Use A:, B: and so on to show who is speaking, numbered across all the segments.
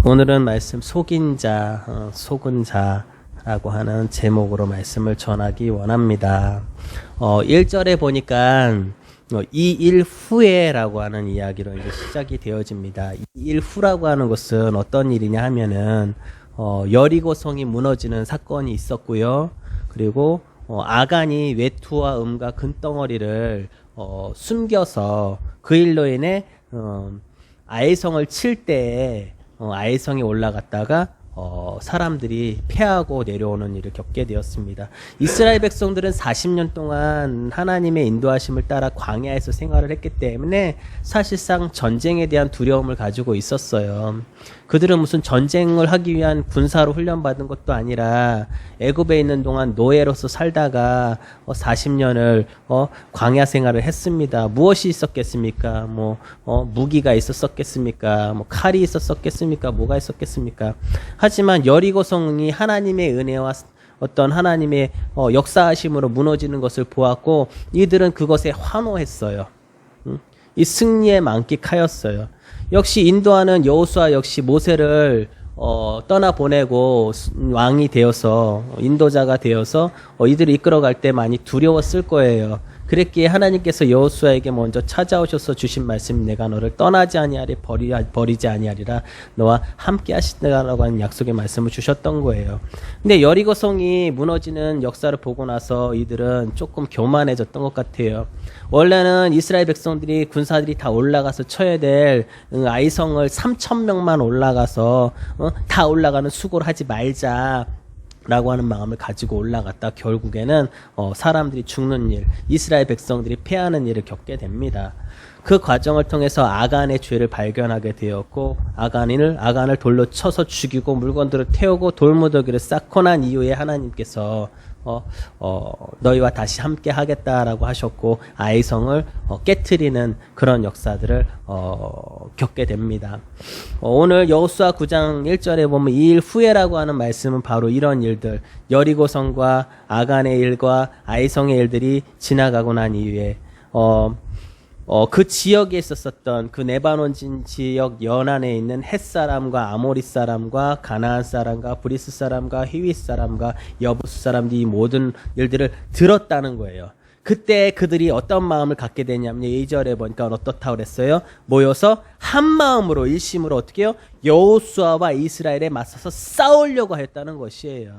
A: 오늘은 말씀 속인 자, 속은 자라고 하는 제목으로 말씀을 전하기 원합니다. 1절에 보니까 이 일 후에라고 하는 이야기로 이제 시작이 되어집니다. 이 일 후라고 하는 것은 어떤 일이냐 하면은 여리고 성이 무너지는 사건이 있었고요. 그리고 아간이 외투와 음과 금덩어리를 숨겨서 그 일로 인해 아이성을 칠 때에 아이성에 올라갔다가 사람들이 패하고 내려오는 일을 겪게 되었습니다. 이스라엘 백성들은 40년 동안 하나님의 인도하심을 따라 광야에서 생활을 했기 때문에 사실상 전쟁에 대한 두려움을 가지고 있었어요. 그들은 무슨 전쟁을 하기 위한 군사로 훈련받은 것도 아니라 애굽에 있는 동안 노예로서 살다가 40년을 광야 생활을 했습니다. 무엇이 있었겠습니까? 무기가 있었겠습니까? 칼이 있었겠습니까? 뭐가 있었겠습니까? 하지만 여리고 성이 하나님의 은혜와 어떤 하나님의 역사하심으로 무너지는 것을 보았고 이들은 그것에 환호했어요. 이 승리에 만끽하였어요. 역시 인도하는 여호수아 역시 모세를 떠나보내고 왕이 되어서 인도자가 되어서 이들을 이끌어갈 때 많이 두려웠을 거예요. 그랬기에 하나님께서 여호수아에게 먼저 찾아오셔서 주신 말씀, 내가 너를 떠나지 아니하리 버리지 아니하리라, 너와 함께 하시다라고 하는 약속의 말씀을 주셨던 거예요. 근데 여리고 성이 무너지는 역사를 보고 나서 이들은 조금 교만해졌던 것 같아요. 원래는 이스라엘 백성들이 군사들이 다 올라가서 쳐야 될 아이성을 3,000명만 올라가서 다 올라가는 수고를 하지 말자 라고 하는 마음을 가지고 올라갔다 결국에는 사람들이 죽는 일, 이스라엘 백성들이 패하는 일을 겪게 됩니다. 그 과정을 통해서 아간의 죄를 발견하게 되었고 아간을 돌로 쳐서 죽이고 물건들을 태우고 돌무더기를 쌓고 난 이후에 하나님께서 너희와 다시 함께 하겠다라고 하셨고 아이성을 깨트리는 그런 역사들을 겪게 됩니다. 오늘 여호수아 9장 1절에 보면 이 일 후에라고 하는 말씀은 바로 이런 일들, 여리고 성과 아간의 일과 아이성의 일들이 지나가고 난 이후에 그 지역에 있었던 그 레바논 지역 연안에 있는 헷 사람과 아모리 사람과 가나안 사람과 브리스 사람과 히윗 사람과 여부스 사람들이 이 모든 일들을 들었다는 거예요. 그때 그들이 어떤 마음을 갖게 되냐면 2절에 보니까 어떻다고 그랬어요? 모여서 한 마음으로 일심으로 어떻게 해요? 여호수아와 이스라엘에 맞서서 싸우려고 했다는 것이에요.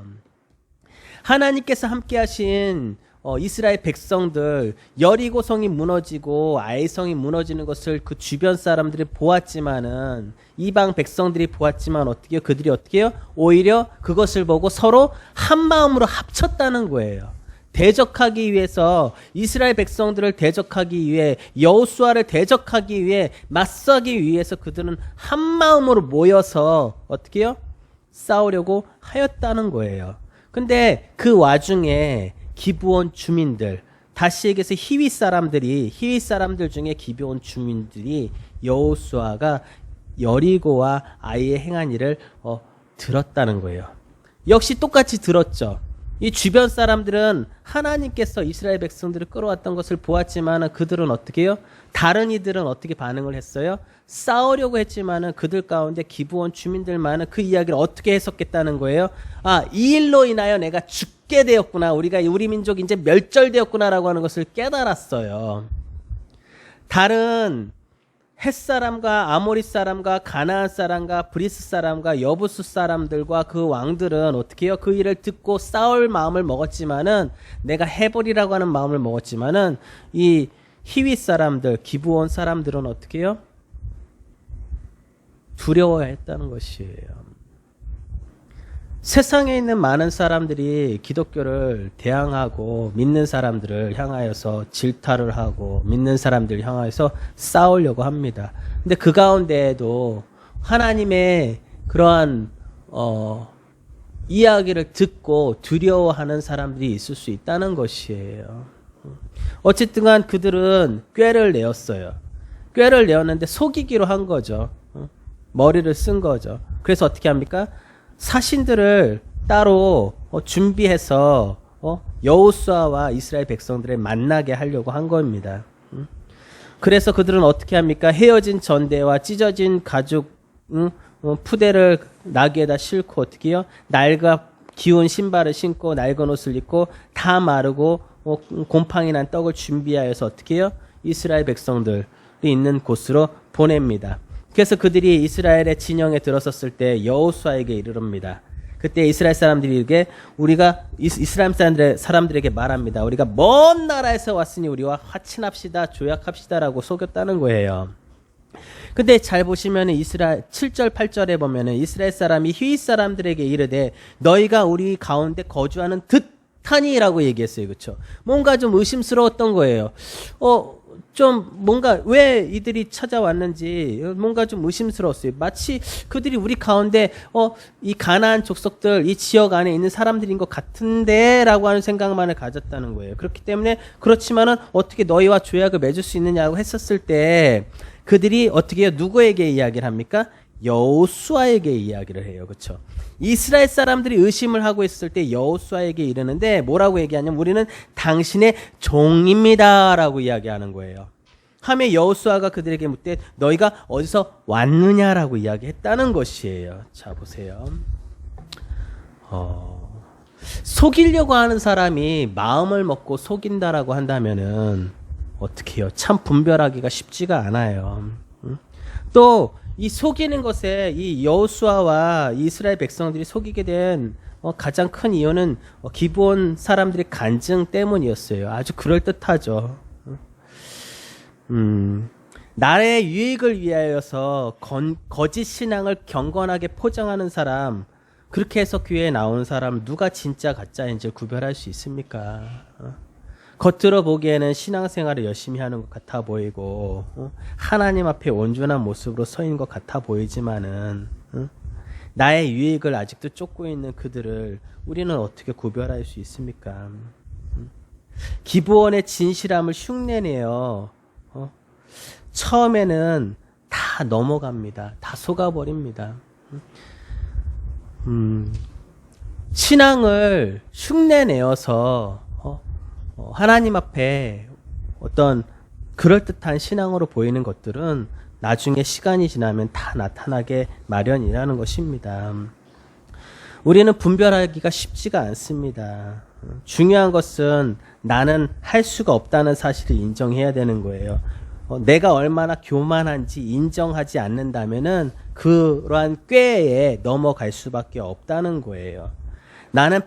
A: 하나님께서 함께 하신 이스라엘 백성들, 여리고 성이 무너지고 아이성이 무너지는 것을 그 주변 사람들이 보았지만은, 이방 백성들이 보았지만 어떻게 해요? 그들이 어떻게 해요? 오히려 그것을 보고 서로 한 마음으로 합쳤다는 거예요. 대적하기 위해서, 이스라엘 백성들을 대적하기 위해, 여호수아를 대적하기 위해, 맞서기 위해서 그들은 한 마음으로 모여서 어떻게 해요? 싸우려고 하였다는 거예요. 근데 그 와중에 기브온 주민들, 다시 얘기해서 히윗 사람들 중에 기브온 주민들이 여호수아가 여리고와 아이의 행한 일을 들었다는 거예요. 역시 똑같이 들었죠. 이 주변 사람들은 하나님께서 이스라엘 백성들을 끌어왔던 것을 보았지만 그들은 어떻게 해요? 다른 이들은 어떻게 반응을 했어요? 싸우려고 했지만 그들 가운데 기브온 주민들만은 그 이야기를 어떻게 해석했다는 거예요? 이 일로 인하여 내가 죽게 되었구나, 우리 민족이 이제 멸절되었구나라고 하는 것을 깨달았어요. 다른 헷 사람과 아모리 사람과 가나안 사람과 브리스 사람과 여부스 사람들과 그 왕들은 어떻게 해요? 그 일을 듣고 싸울 마음을 먹었지만은, 내가 해버리라고 하는 마음을 먹었지만은, 이 히윗 사람들, 기브온 사람들은 어떻게 해요? 두려워했다는 것이에요. 세상에 있는 많은 사람들이 기독교를 대항하고 믿는 사람들을 향하여서 질타를 하고 믿는 사람들을 향하여서 싸우려고 합니다. 근데 그 가운데에도 하나님의 그러한 이야기를 듣고 두려워하는 사람들이 있을 수 있다는 것이에요. 어쨌든 간 그들은 꾀를 내었어요. 꾀를 내었는데 속이기로 한 거죠. 머리를 쓴 거죠. 그래서 어떻게 합니까? 사신들을 따로 준비해서 여호수아와 이스라엘 백성들을 만나게 하려고 한 겁니다. 그래서 그들은 어떻게 합니까? 헤어진 전대와 찢어진 가죽 푸대를 나귀에다 싣고 어떻게 해요? 낡아 기운 신발을 신고 낡은 옷을 입고 다 마르고 곰팡이 난 떡을 준비하여서 어떻게 해요? 이스라엘 백성들이 있는 곳으로 보냅니다. 그래서 그들이 이스라엘의 진영에 들어섰을 때 여호수아에게 이르릅니다. 그때 이스라엘 사람들에게 우리가 이스라엘 사람들에게 말합니다. 우리가 먼 나라에서 왔으니 우리와 화친합시다, 조약합시다라고 속였다는 거예요. 근데 잘 보시면은 이스라엘 7절 8절에 보면은 이스라엘 사람이 히윗 사람들에게 이르되 너희가 우리 가운데 거주하는 듯하니라고 얘기했어요. 그렇죠? 뭔가 좀 의심스러웠던 거예요. 좀 뭔가 왜 이들이 찾아왔는지 뭔가 좀 의심스러웠어요. 마치 그들이 우리 가운데 이 가나안 족속들 이 지역 안에 있는 사람들인 것 같은데라고 하는 생각만을 가졌다는 거예요. 그렇기 때문에 그렇지만은 어떻게 너희와 조약을 맺을 수 있느냐고 했었을 때 그들이 어떻게 해요? 누구에게 이야기를 합니까? 여호수아에게 이야기를 해요. 그렇죠? 이스라엘 사람들이 의심을 하고 있을 때 여호수아에게 이르는데 뭐라고 얘기하냐면 우리는 당신의 종입니다라고 이야기하는 거예요. 하며 여호수아가 그들에게 묻되 너희가 어디서 왔느냐라고 이야기했다는 것이에요. 자 보세요. 속이려고 하는 사람이 마음을 먹고 속인다라고 한다면은 어떻게 해요? 참 분별하기가 쉽지가 않아요. 또 이 속이는 것에 이 여호수아와 이스라엘 백성들이 속이게 된 가장 큰 이유는 기브온 사람들의 간증 때문이었어요. 아주 그럴듯하죠. 나라의 유익을 위하여서 거짓 신앙을 경건하게 포장하는 사람, 그렇게 해서 교회에 나오는 사람 누가 진짜 가짜인지 구별할 수 있습니까? 겉으로 보기에는 신앙생활을 열심히 하는 것 같아 보이고 하나님 앞에 온전한 모습으로 서 있는 것 같아 보이지만은 나의 유익을 아직도 쫓고 있는 그들을 우리는 어떻게 구별할 수 있습니까? 기브온의 진실함을 흉내내어 처음에는 다 넘어갑니다. 다 속아버립니다. 신앙을 흉내내어서 하나님 앞에 어떤 그럴듯한 신앙으로 보이는 것들은 나중에 시간이 지나면 다 나타나게 마련이라는 것입니다. 우리는 분별하기가 쉽지가 않습니다. 중요한 것은 나는 할 수가 없다는 사실을 인정해야 되는 거예요. 내가 얼마나 교만한지 인정하지 않는다면은 그러한 꾀에 넘어갈 수밖에 없다는 거예요. 나는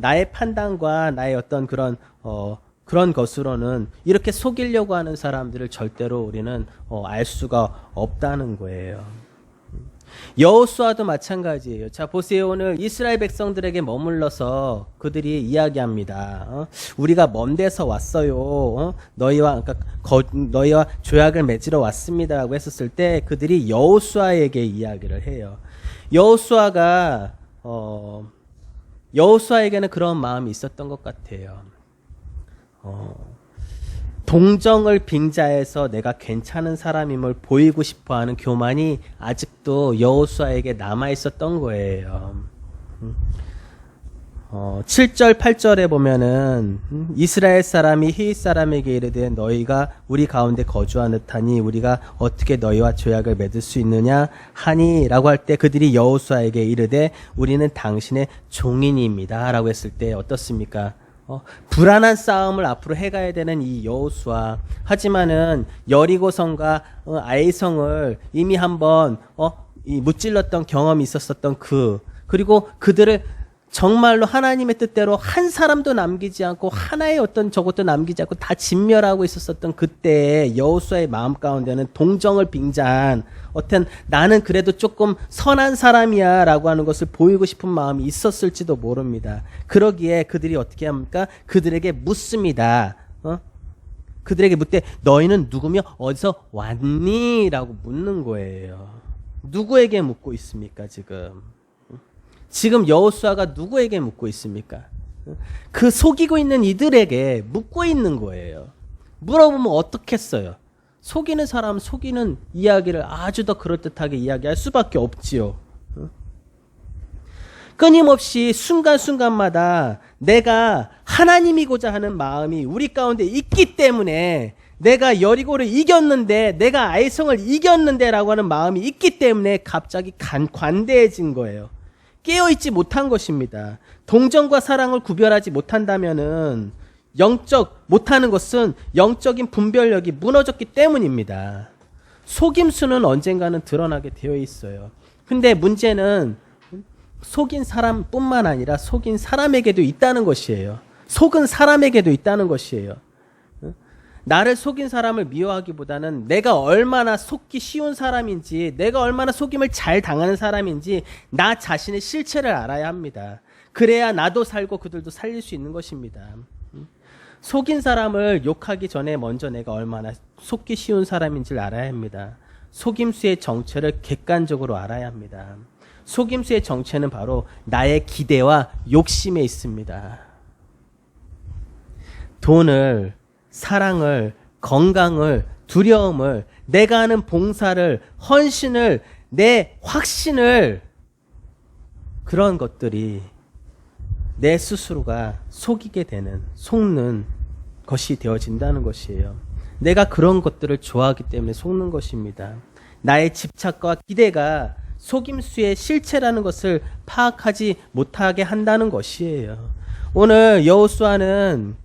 A: 나의 판단과 나의 어떤 그런 것으로는 이렇게 속이려고 하는 사람들을 절대로 우리는 알 수가 없다는 거예요. 여호수아도 마찬가지예요. 자 보세요. 오늘 이스라엘 백성들에게 머물러서 그들이 이야기합니다. 우리가 먼 데서 왔어요. 너희와 조약을 맺으러 왔습니다라고 했었을 때 그들이 여호수아에게 이야기를 해요. 여호수아에게는 그런 마음이 있었던 것 같아요. 동정을 빙자해서 내가 괜찮은 사람임을 보이고 싶어하는 교만이 아직도 여호수아에게 남아 있었던 거예요. 7절 8절에 보면은 이스라엘 사람이 히윗 사람에게 이르되 너희가 우리 가운데 거주하는 듯하니 우리가 어떻게 너희와 조약을 맺을 수 있느냐 하니 라고 할 때 그들이 여호수아에게 이르되 우리는 당신의 종인입니다 라고 했을 때 어떻습니까? 불안한 싸움을 앞으로 해가야 되는 이 여호수아. 하지만은 여리고성과 아이성을 이미 한번 무찔렀던 경험이 있었었던 그리고 그들을 정말로 하나님의 뜻대로 한 사람도 남기지 않고 하나의 어떤 저것도 남기지 않고 다 진멸하고 있었었던 그때의 여호수아의 마음 가운데는 동정을 빙자한 어떤 나는 그래도 조금 선한 사람이야 라고 하는 것을 보이고 싶은 마음이 있었을지도 모릅니다. 그러기에 그들이 어떻게 합니까? 그들에게 묻습니다. 그들에게 묻되 너희는 누구며 어디서 왔니? 라고 묻는 거예요. 누구에게 묻고 있습니까 지금 여호수아가 누구에게 묻고 있습니까? 그 속이고 있는 이들에게 묻고 있는 거예요. 물어보면 어떻겠어요? 속이는 사람 속이는 이야기를 아주 더 그럴듯하게 이야기할 수밖에 없지요. 끊임없이 순간순간마다 내가 하나님이고자 하는 마음이 우리 가운데 있기 때문에 내가 여리고를 이겼는데, 내가 아이성을 이겼는데 라고 하는 마음이 있기 때문에 갑자기 관대해진 거예요. 깨어있지 못한 것입니다. 동정과 사랑을 구별하지 못한다면은 못하는 것은 영적인 분별력이 무너졌기 때문입니다. 속임수는 언젠가는 드러나게 되어 있어요. 근데 문제는 속인 사람뿐만 아니라 속인 사람에게도 있다는 것이에요. 속은 사람에게도 있다는 것이에요. 나를 속인 사람을 미워하기보다는 내가 얼마나 속기 쉬운 사람인지, 내가 얼마나 속임을 잘 당하는 사람인지 나 자신의 실체를 알아야 합니다. 그래야 나도 살고 그들도 살릴 수 있는 것입니다. 속인 사람을 욕하기 전에 먼저 내가 얼마나 속기 쉬운 사람인지를 알아야 합니다. 속임수의 정체를 객관적으로 알아야 합니다. 속임수의 정체는 바로 나의 기대와 욕심에 있습니다. 돈을, 사랑을, 건강을, 두려움을, 내가 하는 봉사를, 헌신을, 내 확신을, 그런 것들이 내 스스로가 속이게 되는, 속는 것이 되어진다는 것이에요. 내가 그런 것들을 좋아하기 때문에 속는 것입니다. 나의 집착과 기대가 속임수의 실체라는 것을 파악하지 못하게 한다는 것이에요. 오늘 여호수아는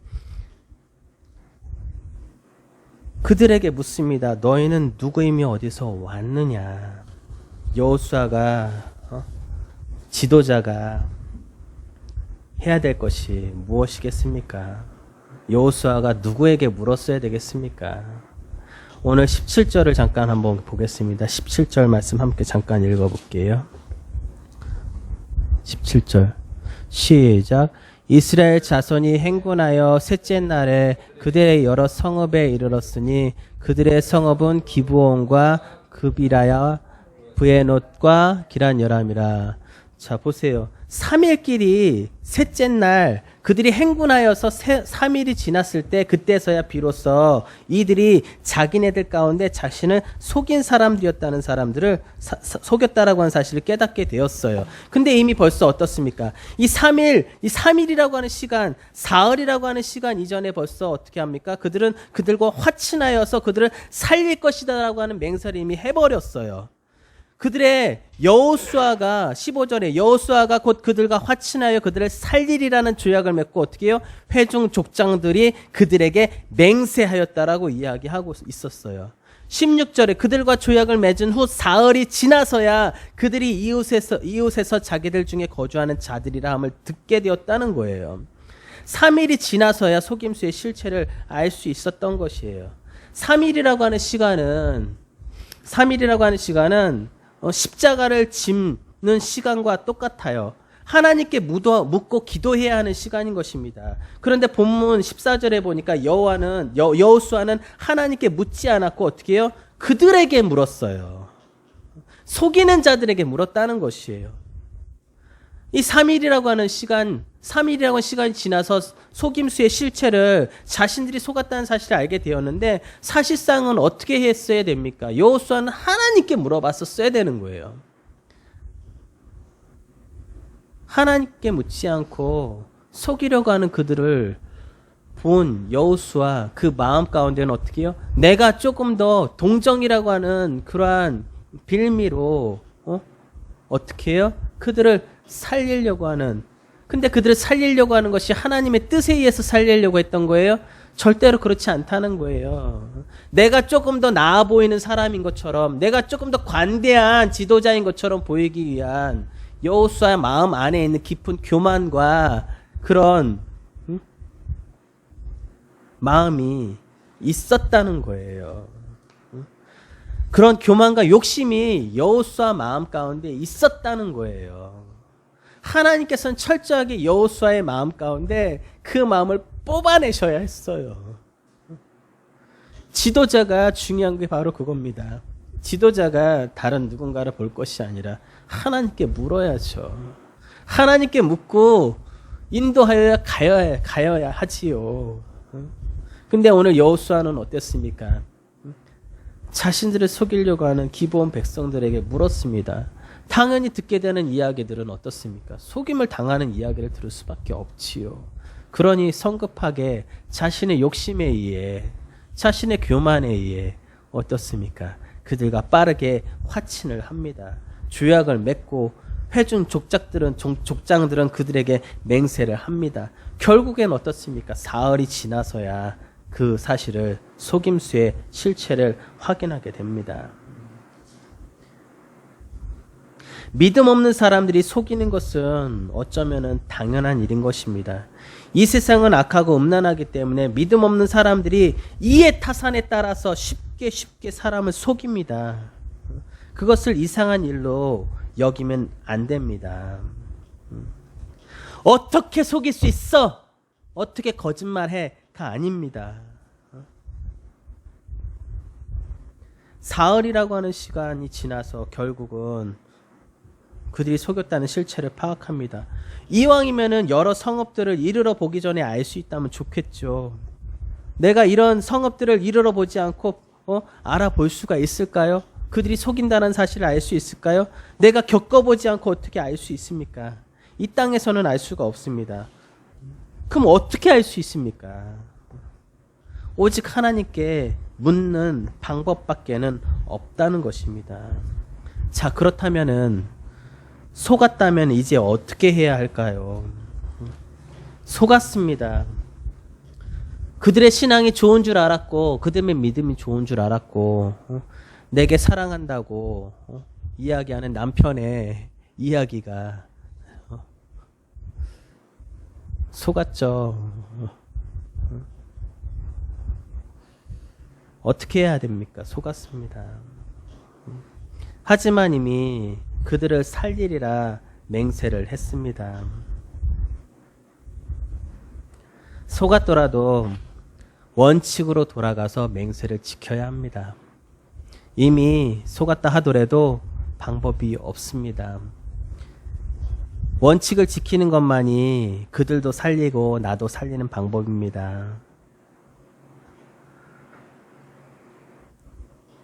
A: 그들에게 묻습니다. 너희는 누구이며 어디서 왔느냐? 여호수아가 지도자가 해야 될 것이 무엇이겠습니까? 여호수아가 누구에게 물었어야 되겠습니까? 오늘 17절을 잠깐 한번 보겠습니다. 17절 말씀 함께 잠깐 읽어볼게요. 17절 시작. 이스라엘 자손이 행군하여 셋째 날에 그들의 여러 성읍에 이르렀으니 그들의 성읍은 기브온과 급이라야 브에롯과 기란여람이라. 자 보세요. 3일끼리 셋째 날 그들이 행군하여서 3일이 지났을 때 그때서야 비로소 이들이 자기네들 가운데 자신을 속인 사람들이었다는 사람들을 속였다라고 하는 사실을 깨닫게 되었어요. 근데 이미 벌써 어떻습니까? 이 3일이라고 하는 시간, 사흘이라고 하는 시간 이전에 벌써 어떻게 합니까? 그들은 그들과 화친하여서 그들을 살릴 것이다라고 하는 맹세를 이미 해버렸어요. 그들의 여호수아가 15절에 여호수아가 곧 그들과 화친하여 그들을 살리리라는 조약을 맺고 어떻게 해요? 회중 족장들이 그들에게 맹세하였다라고 이야기하고 있었어요. 16절에 그들과 조약을 맺은 후 사흘이 지나서야 그들이 이웃에서 자기들 중에 거주하는 자들이라 함을 듣게 되었다는 거예요. 3일이 지나서야 속임수의 실체를 알 수 있었던 것이에요. 3일이라고 하는 시간은 십자가를 짚는 시간과 똑같아요. 하나님께 묻고 기도해야 하는 시간인 것입니다. 그런데 본문 14절에 보니까 여호수아는 하나님께 묻지 않았고 어떻게 해요? 그들에게 물었어요. 속이는 자들에게 물었다는 것이에요. 이 3일이라고 하는 시간이 지나서 속임수의 실체를 자신들이 속았다는 사실을 알게 되었는데 사실상은 어떻게 했어야 됩니까? 여호수아는 하나님께 물어봤었어야 되는 거예요. 하나님께 묻지 않고 속이려고 하는 그들을 본 여호수아 그 마음 가운데는 어떻게 해요? 내가 조금 더 동정이라고 하는 그러한 빌미로 어떻게 해요? 그들을 살리려고 하는, 근데 그들을 살리려고 하는 것이 하나님의 뜻에 의해서 살리려고 했던 거예요? 절대로 그렇지 않다는 거예요. 내가 조금 더 나아 보이는 사람인 것처럼, 내가 조금 더 관대한 지도자인 것처럼 보이기 위한 여호수아의 마음 안에 있는 깊은 교만과 그런 마음이 있었다는 거예요. 그런 교만과 욕심이 여호수아 마음 가운데 있었다는 거예요. 하나님께서는 철저하게 여호수아의 마음 가운데 그 마음을 뽑아내셔야 했어요. 지도자가 중요한 게 바로 그겁니다. 지도자가 다른 누군가를 볼 것이 아니라 하나님께 물어야죠. 하나님께 묻고 인도하여야 가야 하지요. 근데 오늘 여호수아는 어땠습니까? 자신들을 속이려고 하는 기브온 백성들에게 물었습니다. 당연히 듣게 되는 이야기들은 어떻습니까? 속임을 당하는 이야기를 들을 수밖에 없지요. 그러니 성급하게 자신의 욕심에 의해 자신의 교만에 의해 어떻습니까? 그들과 빠르게 화친을 합니다. 조약을 맺고 회중 족장들은 그들에게 맹세를 합니다. 결국엔 어떻습니까? 사흘이 지나서야 그 사실을 속임수의 실체를 확인하게 됩니다. 믿음 없는 사람들이 속이는 것은 어쩌면은 당연한 일인 것입니다. 이 세상은 악하고 음란하기 때문에 믿음 없는 사람들이 이해 타산에 따라서 쉽게 사람을 속입니다. 그것을 이상한 일로 여기면 안 됩니다. 어떻게 속일 수 있어? 어떻게 거짓말해?가 아닙니다. 사흘이라고 하는 시간이 지나서 결국은 그들이 속였다는 실체를 파악합니다. 이왕이면은 여러 성읍들을 이르러 보기 전에 알 수 있다면 좋겠죠. 내가 이런 성읍들을 이르러 보지 않고 알아볼 수가 있을까요? 그들이 속인다는 사실을 알 수 있을까요? 내가 겪어보지 않고 어떻게 알 수 있습니까? 이 땅에서는 알 수가 없습니다. 그럼 어떻게 알 수 있습니까? 오직 하나님께 묻는 방법밖에는 없다는 것입니다. 자, 그렇다면은 속았다면 이제 어떻게 해야 할까요? 속았습니다. 그들의 신앙이 좋은 줄 알았고 그들의 믿음이 좋은 줄 알았고 내게 사랑한다고 이야기하는 남편의 이야기가 속았죠. 어떻게 해야 됩니까? 속았습니다. 하지만 이미 그들을 살리리라 맹세를 했습니다. 속았더라도 원칙으로 돌아가서 맹세를 지켜야 합니다. 이미 속았다 하더라도 방법이 없습니다. 원칙을 지키는 것만이 그들도 살리고 나도 살리는 방법입니다.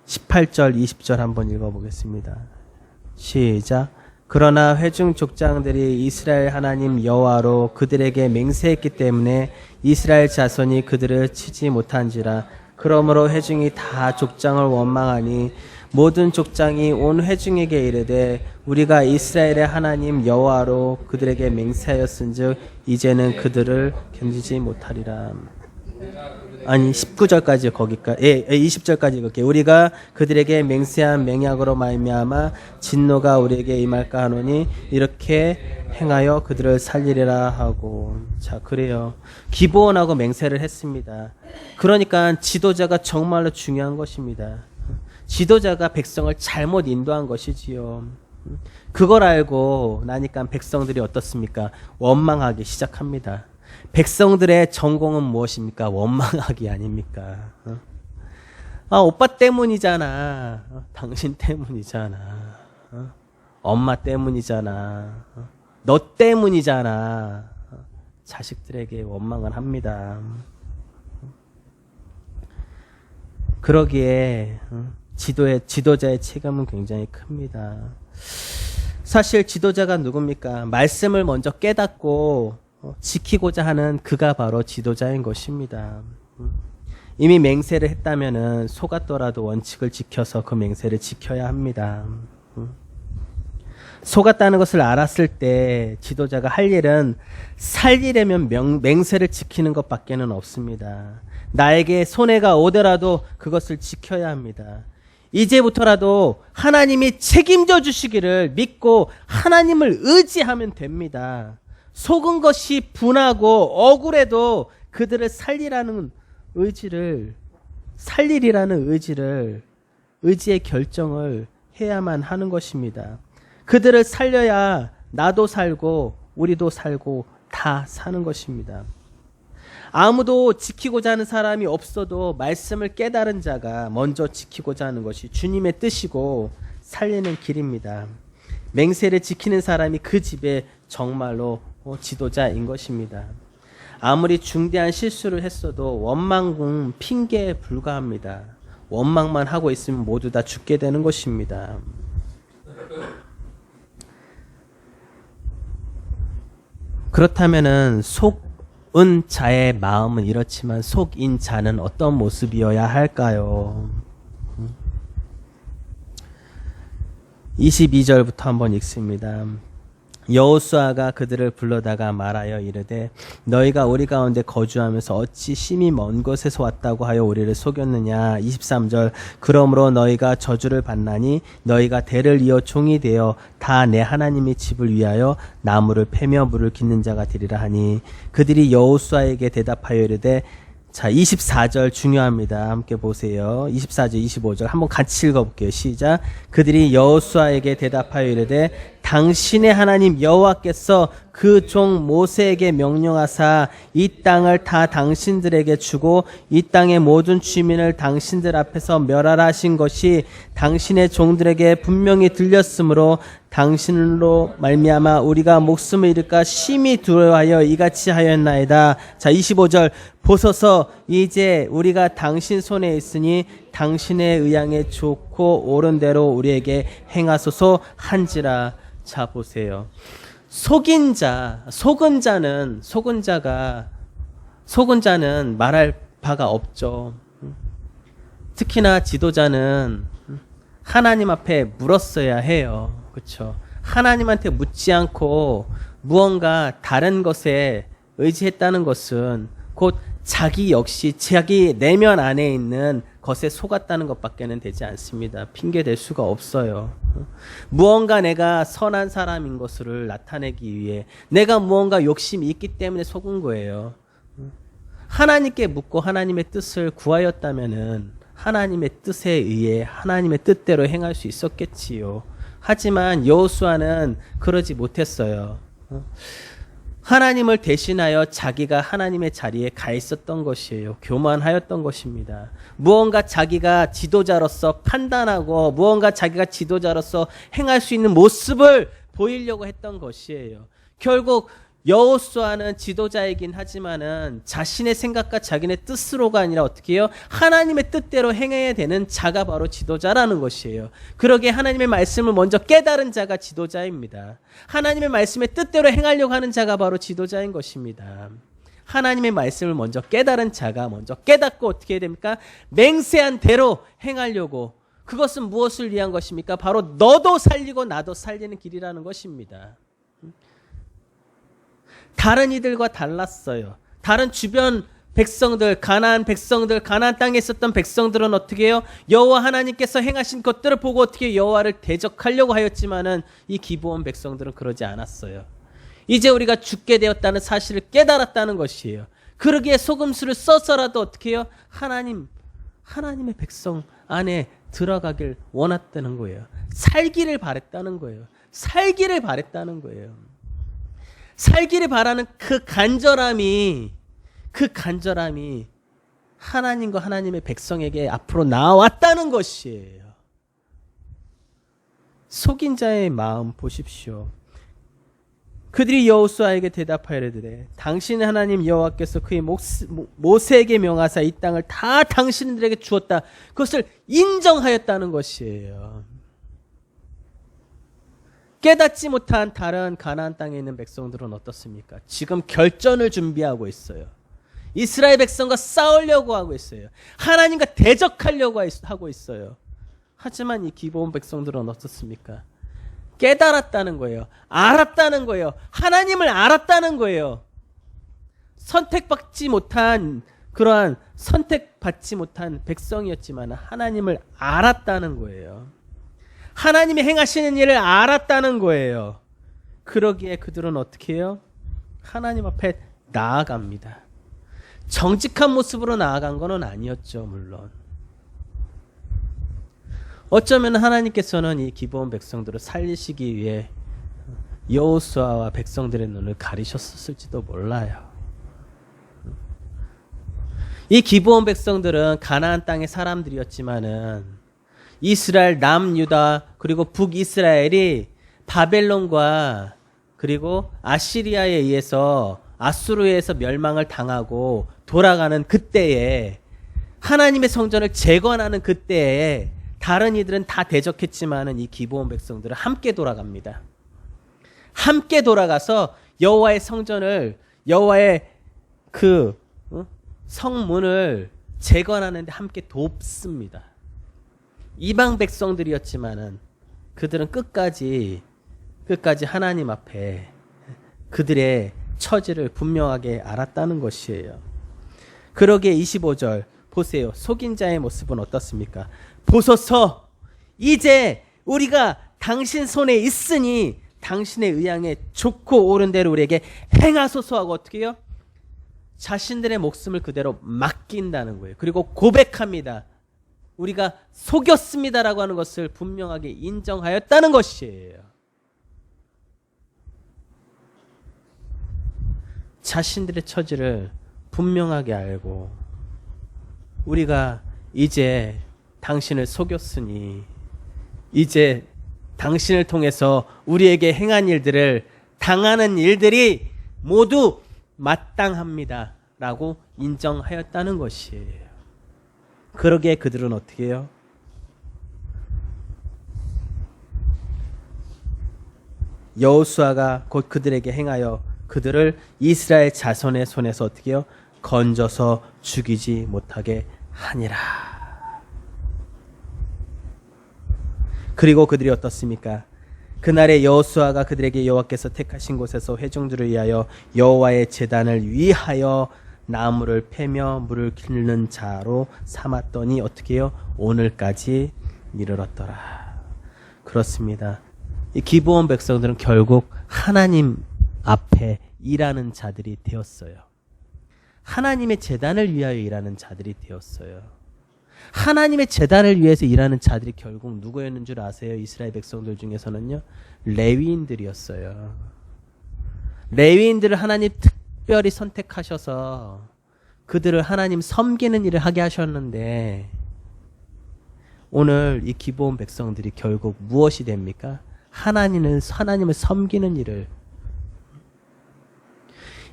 A: 18절, 20절 한번 읽어보겠습니다. 시작. 그러나 회중 족장들이 이스라엘 하나님 여호와로 그들에게 맹세했기 때문에 이스라엘 자손이 그들을 치지 못한지라. 그러므로 회중이 다 족장을 원망하니 모든 족장이 온 회중에게 이르되 우리가 이스라엘의 하나님 여호와로 그들에게 맹세하였은즉 이제는 그들을 견디지 못하리라. 아니 19절까지 거기까지 20절까지 이렇게 우리가 그들에게 맹세한 맹약으로 말미암아 진노가 우리에게 임할까 하노니 이렇게 행하여 그들을 살리리라 하고. 자, 그래요. 기브온하고 맹세를 했습니다. 그러니까 지도자가 정말로 중요한 것입니다. 지도자가 백성을 잘못 인도한 것이지요. 그걸 알고 나니까 백성들이 어떻습니까? 원망하기 시작합니다. 백성들의 전공은 무엇입니까? 원망하기 아닙니까? 오빠 때문이잖아. 당신 때문이잖아. 엄마 때문이잖아. 너 때문이잖아. 자식들에게 원망을 합니다. 그러기에 지도자의 책임은 굉장히 큽니다. 사실 지도자가 누굽니까? 말씀을 먼저 깨닫고 지키고자 하는 그가 바로 지도자인 것입니다. 이미 맹세를 했다면은 속았더라도 원칙을 지켜서 그 맹세를 지켜야 합니다. 속았다는 것을 알았을 때 지도자가 할 일은 살리려면 맹세를 지키는 것밖에는 없습니다. 나에게 손해가 오더라도 그것을 지켜야 합니다. 이제부터라도 하나님이 책임져 주시기를 믿고 하나님을 의지하면 됩니다. 속은 것이 분하고 억울해도 그들을 살리리라는 의지의 결정을 해야만 하는 것입니다. 그들을 살려야 나도 살고 우리도 살고 다 사는 것입니다. 아무도 지키고자 하는 사람이 없어도 말씀을 깨달은 자가 먼저 지키고자 하는 것이 주님의 뜻이고 살리는 길입니다. 맹세를 지키는 사람이 그 집에 정말로 지도자인 것입니다. 아무리 중대한 실수를 했어도 원망은 핑계에 불과합니다. 원망만 하고 있으면 모두 다 죽게 되는 것입니다. 그렇다면은 자의 마음은 이렇지만 속인 자는 어떤 모습이어야 할까요? 22절부터 한번 읽습니다. 여호수아가 그들을 불러다가 말하여 이르되 너희가 우리 가운데 거주하면서 어찌 심히 먼 곳에서 왔다고 하여 우리를 속였느냐. 23절 그러므로 너희가 저주를 받나니 너희가 대를 이어 종이 되어 다 내 하나님의 집을 위하여 나무를 패며 물을 깃는 자가 되리라 하니 그들이 여호수아에게 대답하여 이르되 자, 24절 중요합니다. 함께 보세요. 24절, 25절 한번 같이 읽어볼게요. 시작. 그들이 여호수아에게 대답하여 이르되 당신의 하나님 여호와께서 그 종 모세에게 명령하사 이 땅을 다 당신들에게 주고 이 땅의 모든 주민을 당신들 앞에서 멸하라 하신 것이 당신의 종들에게 분명히 들렸으므로 당신으로 말미암아 우리가 목숨을 잃을까 심히 두려워하여 이같이 하였나이다. 자, 25절 보소서 이제 우리가 당신 손에 있으니 당신의 의향에 좋고 옳은 대로 우리에게 행하소서 한지라. 자, 보세요. 속은 자는 말할 바가 없죠. 특히나 지도자는 하나님 앞에 물었어야 해요. 그렇죠? 하나님한테 묻지 않고 무언가 다른 것에 의지했다는 것은 곧 자기 역시 자기 내면 안에 있는 것에 속았다는 것밖에는 되지 않습니다. 핑계 댈 수가 없어요. 무언가 내가 선한 사람인 것을 나타내기 위해 내가 무언가 욕심이 있기 때문에 속은 거예요. 하나님께 묻고 하나님의 뜻을 구하였다면은 하나님의 뜻에 의해 하나님의 뜻대로 행할 수 있었겠지요. 하지만 여호수아는 그러지 못했어요. 하나님을 대신하여 자기가 하나님의 자리에 가 있었던 것이에요. 교만하였던 것입니다. 무언가 자기가 지도자로서 판단하고 무언가 자기가 지도자로서 행할 수 있는 모습을 보이려고 했던 것이에요. 결국 여호수아는 지도자이긴 하지만은 자신의 생각과 자기네 뜻으로가 아니라 어떻게 해요? 하나님의 뜻대로 행해야 되는 자가 바로 지도자라는 것이에요. 그러기에 하나님의 말씀을 먼저 깨달은 자가 지도자입니다. 하나님의 말씀의 뜻대로 행하려고 하는 자가 바로 지도자인 것입니다. 하나님의 말씀을 먼저 깨달은 자가 먼저 깨닫고 어떻게 해야 됩니까? 맹세한 대로 행하려고. 그것은 무엇을 위한 것입니까? 바로 너도 살리고 나도 살리는 길이라는 것입니다. 다른 이들과 달랐어요. 다른 주변 백성들, 가나안 백성들, 가나안 땅에 있었던 백성들은 어떻게 해요? 여호와 하나님께서 행하신 것들을 보고 어떻게 여호와를 대적하려고 하였지만은 이 기브온 백성들은 그러지 않았어요. 이제 우리가 죽게 되었다는 사실을 깨달았다는 것이에요. 그러기에 소금술을 써서라도 어떻게 해요? 하나님의 백성 안에 들어가길 원했다는 거예요. 살기를 바랬다는 거예요. 살기를 바랬다는 거예요. 살기를 바라는 그 간절함이 하나님과 하나님의 백성에게 앞으로 나왔다는 것이에요. 속인 자의 마음 보십시오. 그들이 여호수아에게 대답하여 이르되 당신의 하나님 여호와께서 그의 모세에게 명하사 이 땅을 다 당신들에게 주었다. 그것을 인정하였다는 것이에요. 깨닫지 못한 다른 가나안 땅에 있는 백성들은 어떻습니까? 지금 결전을 준비하고 있어요. 이스라엘 백성과 싸우려고 하고 있어요. 하나님과 대적하려고 하고 있어요. 하지만 이 기브온 백성들은 어떻습니까? 깨달았다는 거예요. 알았다는 거예요. 하나님을 알았다는 거예요. 선택받지 못한 백성이었지만 하나님을 알았다는 거예요. 하나님이 행하시는 일을 알았다는 거예요. 그러기에 그들은 어떻게 해요? 하나님 앞에 나아갑니다. 정직한 모습으로 나아간 건 아니었죠, 물론. 어쩌면 하나님께서는 이 기브온 백성들을 살리시기 위해 여호수아와 백성들의 눈을 가리셨을지도 몰라요. 이 기브온 백성들은 가나안 땅의 사람들이었지만은 이스라엘 남유다 그리고 북이스라엘이 바벨론과 그리고 아시리아에 의해서 아수르에서 멸망을 당하고 돌아가는 그때에 하나님의 성전을 재건하는 그때에 다른 이들은 다 대적했지만은 이 기브온 백성들은 함께 돌아갑니다. 함께 돌아가서 여호와의 성전을 여호와의 그 성문을 재건하는데 함께 돕습니다. 이방 백성들이었지만은 그들은 끝까지 하나님 앞에 그들의 처지를 분명하게 알았다는 것이에요. 그러기에 25절 보세요. 속인 자의 모습은 어떻습니까? 보소서, 이제 우리가 당신 손에 있으니 당신의 의향에 좋고 옳은 대로 우리에게 행하소서 하고 어떻게 해요? 자신들의 목숨을 그대로 맡긴다는 거예요. 그리고 고백합니다. 우리가 속였습니다라고 하는 것을 분명하게 인정하였다는 것이에요. 자신들의 처지를 분명하게 알고 우리가 이제 당신을 속였으니 이제 당신을 통해서 우리에게 행한 일들을 당하는 일들이 모두 마땅합니다 라고 인정하였다는 것이에요. 그러기에 그들은 어떻게 해요? 여호수아가 곧 그들에게 행하여 그들을 이스라엘 자손의 손에서 어떻게 해요? 건져서 죽이지 못하게 하니라. 그리고 그들이 어떻습니까? 그날에 여호수아가 그들에게 여호와께서 택하신 곳에서 회중들을 위하여 여호와의 제단을 위하여 나무를 패며 물을 기르는 자로 삼았더니 어떻게 해요? 오늘까지 이르렀더라. 그렇습니다. 이 기브온 백성들은 결국 하나님 앞에 일하는 자들이 되었어요. 하나님의 제단을 위하여 일하는 자들이 되었어요. 하나님의 제단을 위해서 일하는 자들이 결국 누구였는 줄 아세요? 이스라엘 백성들 중에서는요, 레위인들이었어요. 레위인들을 하나님 특별히 선택하셔서 그들을 하나님 섬기는 일을 하게 하셨는데 오늘 이 기브온 백성들이 결국 무엇이 됩니까? 하나님을 섬기는 일을,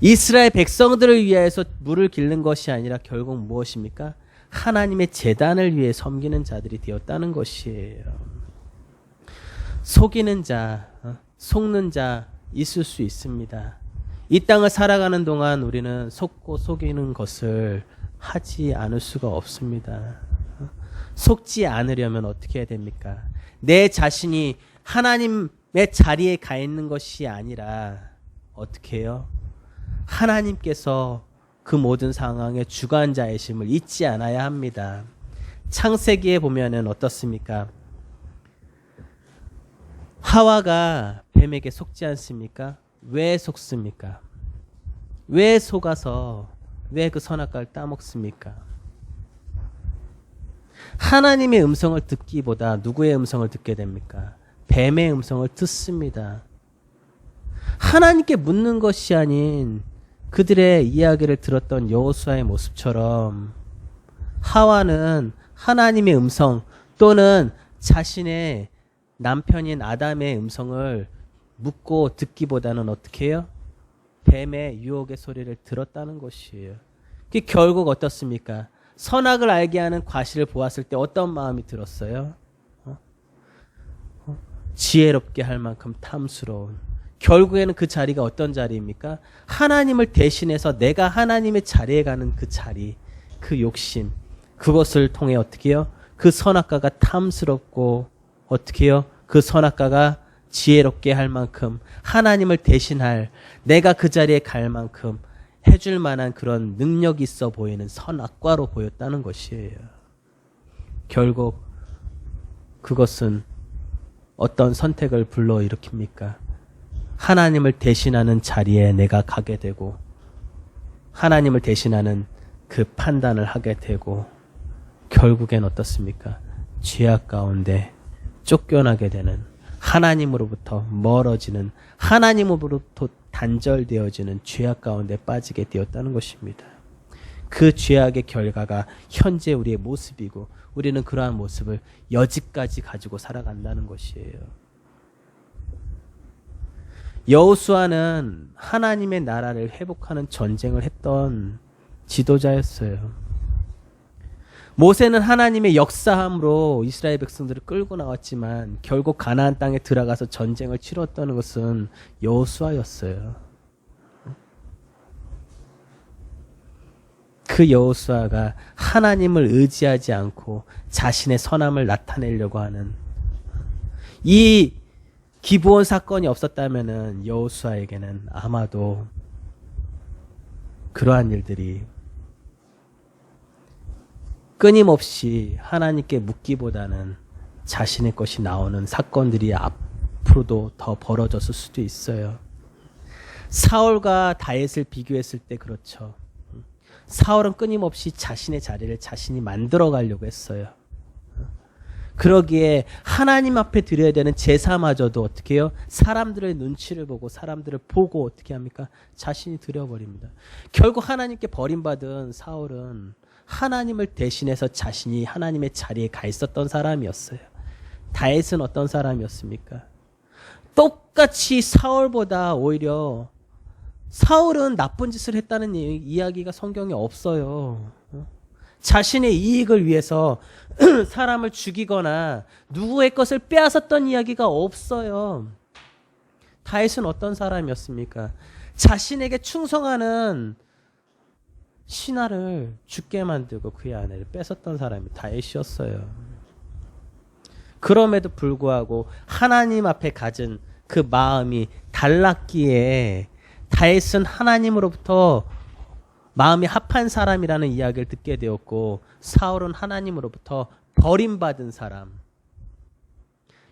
A: 이스라엘 백성들을 위해서 물을 기르는 것이 아니라 결국 무엇입니까? 하나님의 제단을 위해 섬기는 자들이 되었다는 것이에요. 속이는 자, 속는 자 있을 수 있습니다. 이 땅을 살아가는 동안 우리는 속고 속이는 것을 하지 않을 수가 없습니다. 속지 않으려면 어떻게 해야 됩니까? 내 자신이 하나님의 자리에 가 있는 것이 아니라 어떻게 해요? 하나님께서 그 모든 상황의 주관자이심을 잊지 않아야 합니다. 창세기에 보면은 어떻습니까? 하와가 뱀에게 속지 않습니까? 왜 속습니까? 왜 속아서 왜 그 선악과를 따먹습니까? 하나님의 음성을 듣기보다 누구의 음성을 듣게 됩니까? 뱀의 음성을 듣습니다. 하나님께 묻는 것이 아닌 그들의 이야기를 들었던 여호수아의 모습처럼 하와는 하나님의 음성 또는 자신의 남편인 아담의 음성을 묻고 듣기보다는 어떻게 해요? 뱀의 유혹의 소리를 들었다는 것이에요. 그게 결국 어떻습니까? 선악을 알게 하는 과실을 보았을 때 어떤 마음이 들었어요? 지혜롭게 할 만큼 탐스러운. 결국에는 그 자리가 어떤 자리입니까? 하나님을 대신해서 내가 하나님의 자리에 가는 그 자리, 그 욕심, 그것을 통해 어떻게 해요? 그 선악과가 탐스럽고 어떻게 해요? 그 선악과가 지혜롭게 할 만큼 하나님을 대신할, 내가 그 자리에 갈 만큼 해줄 만한 그런 능력이 있어 보이는 선악과로 보였다는 것이에요. 결국 그것은 어떤 선택을 불러일으킵니까? 하나님을 대신하는 자리에 내가 가게 되고 하나님을 대신하는 그 판단을 하게 되고 결국엔 어떻습니까? 죄악 가운데 쫓겨나게 되는, 하나님으로부터 멀어지는, 하나님으로부터 단절되어지는 죄악 가운데 빠지게 되었다는 것입니다. 그 죄악의 결과가 현재 우리의 모습이고 우리는 그러한 모습을 여지까지 가지고 살아간다는 것이에요. 여호수아는 하나님의 나라를 회복하는 전쟁을 했던 지도자였어요. 모세는 하나님의 역사함으로 이스라엘 백성들을 끌고 나왔지만 결국 가나안 땅에 들어가서 전쟁을 치렀다는 것은 여호수아였어요. 그 여호수아가 하나님을 의지하지 않고 자신의 선함을 나타내려고 하는 이 기브온 사건이 없었다면은 여호수아에게는 아마도 그러한 일들이 끊임없이 하나님께 묻기보다는 자신의 것이 나오는 사건들이 앞으로도 더 벌어졌을 수도 있어요. 사울과 다윗을 비교했을 때 그렇죠. 사울은 끊임없이 자신의 자리를 자신이 만들어 가려고 했어요. 그러기에 하나님 앞에 드려야 되는 제사마저도 어떻게 해요? 사람들의 눈치를 보고 사람들을 보고 어떻게 합니까? 자신이 드려버립니다. 결국 하나님께 버림받은 사울은 하나님을 대신해서 자신이 하나님의 자리에 가 있었던 사람이었어요. 다윗은 어떤 사람이었습니까? 똑같이 사울보다 오히려 사울은 나쁜 짓을 했다는 이야기가 성경에 없어요. 자신의 이익을 위해서 사람을 죽이거나 누구의 것을 빼앗았던 이야기가 없어요. 다윗은 어떤 사람이었습니까? 자신에게 충성하는 신하를 죽게 만들고 그의 아내를 뺏었던 사람이 다윗이었어요. 그럼에도 불구하고 하나님 앞에 가진 그 마음이 달랐기에 다윗은 하나님으로부터 마음이 합한 사람이라는 이야기를 듣게 되었고 사울은 하나님으로부터 버림받은 사람,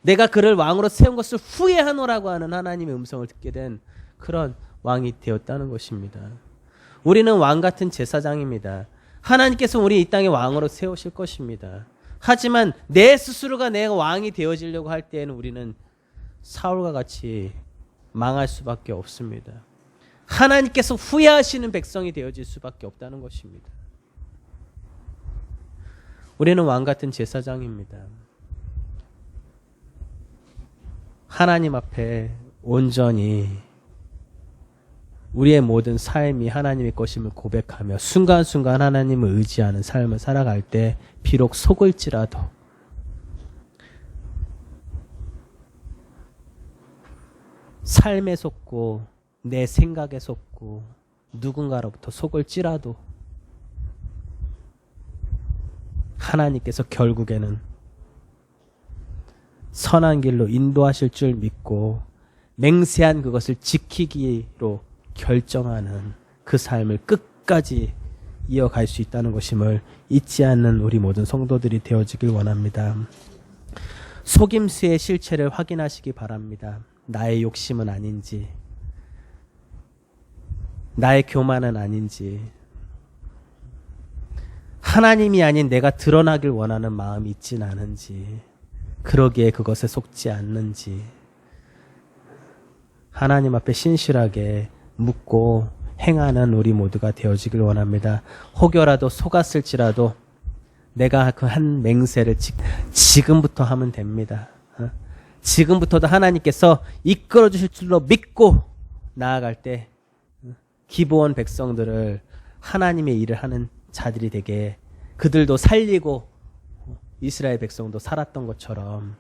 A: 내가 그를 왕으로 세운 것을 후회하노라고 하는 하나님의 음성을 듣게 된 그런 왕이 되었다는 것입니다. 우리는 왕 같은 제사장입니다. 하나님께서 우리 이 땅에 왕으로 세우실 것입니다. 하지만 내 스스로가 내가 왕이 되어지려고 할 때에는 우리는 사울과 같이 망할 수밖에 없습니다. 하나님께서 후회하시는 백성이 되어질 수밖에 없다는 것입니다. 우리는 왕 같은 제사장입니다. 하나님 앞에 온전히 우리의 모든 삶이 하나님의 것임을 고백하며 순간순간 하나님을 의지하는 삶을 살아갈 때 비록 속을지라도 삶에 속고 내 생각에 속고 누군가로부터 속을지라도 하나님께서 결국에는 선한 길로 인도하실 줄 믿고 맹세한 그것을 지키기로 결정하는 그 삶을 끝까지 이어갈 수 있다는 것임을 잊지 않는 우리 모든 성도들이 되어지길 원합니다. 속임수의 실체를 확인하시기 바랍니다. 나의 욕심은 아닌지, 나의 교만은 아닌지, 하나님이 아닌 내가 드러나길 원하는 마음이 있진 않은지, 그러기에 그것에 속지 않는지 하나님 앞에 신실하게 묻고 행하는 우리 모두가 되어지길 원합니다. 혹여라도 속았을지라도 내가 그 한 맹세를 지금부터 하면 됩니다. 지금부터도 하나님께서 이끌어 주실 줄로 믿고 나아갈 때 기브온 백성들을 하나님의 일을 하는 자들이 되게 그들도 살리고 이스라엘 백성도 살았던 것처럼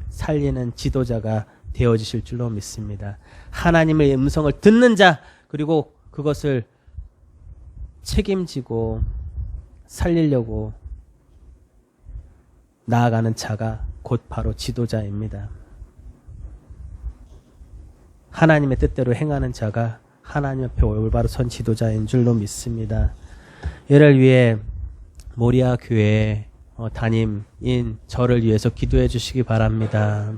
A: 살리는 지도자가 되어지실 줄로 믿습니다. 하나님의 음성을 듣는 자, 그리고 그것을 책임지고 살리려고 나아가는 자가 곧 바로 지도자입니다. 하나님의 뜻대로 행하는 자가 하나님 앞에 올바로 선 지도자인 줄로 믿습니다. 이를 위해 모리아 교회 담임인 저를 위해서 기도해 주시기 바랍니다.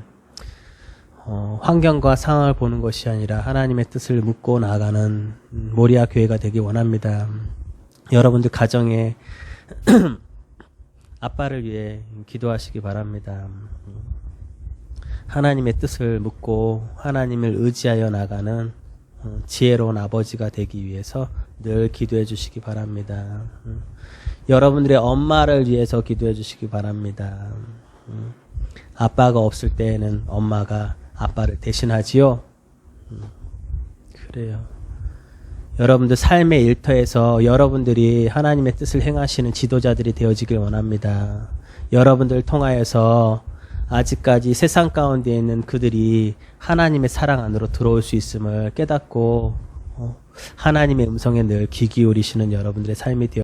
A: 환경과 상황을 보는 것이 아니라 하나님의 뜻을 묻고 나아가는 모리아 교회가 되기 원합니다. 여러분들 가정에 아빠를 위해 기도하시기 바랍니다. 하나님의 뜻을 묻고 하나님을 의지하여 나가는 지혜로운 아버지가 되기 위해서 늘 기도해 주시기 바랍니다. 여러분들의 엄마를 위해서 기도해 주시기 바랍니다. 아빠가 없을 때에는 엄마가 아빠를 대신하지요. 그래요. 여러분들 삶의 일터에서 여러분들이 하나님의 뜻을 행하시는 지도자들이 되어지길 원합니다. 여러분들을 통하여서 아직까지 세상 가운데 있는 그들이 하나님의 사랑 안으로 들어올 수 있음을 깨닫고 하나님의 음성에 늘 귀 기울이시는 여러분들의 삶이 되어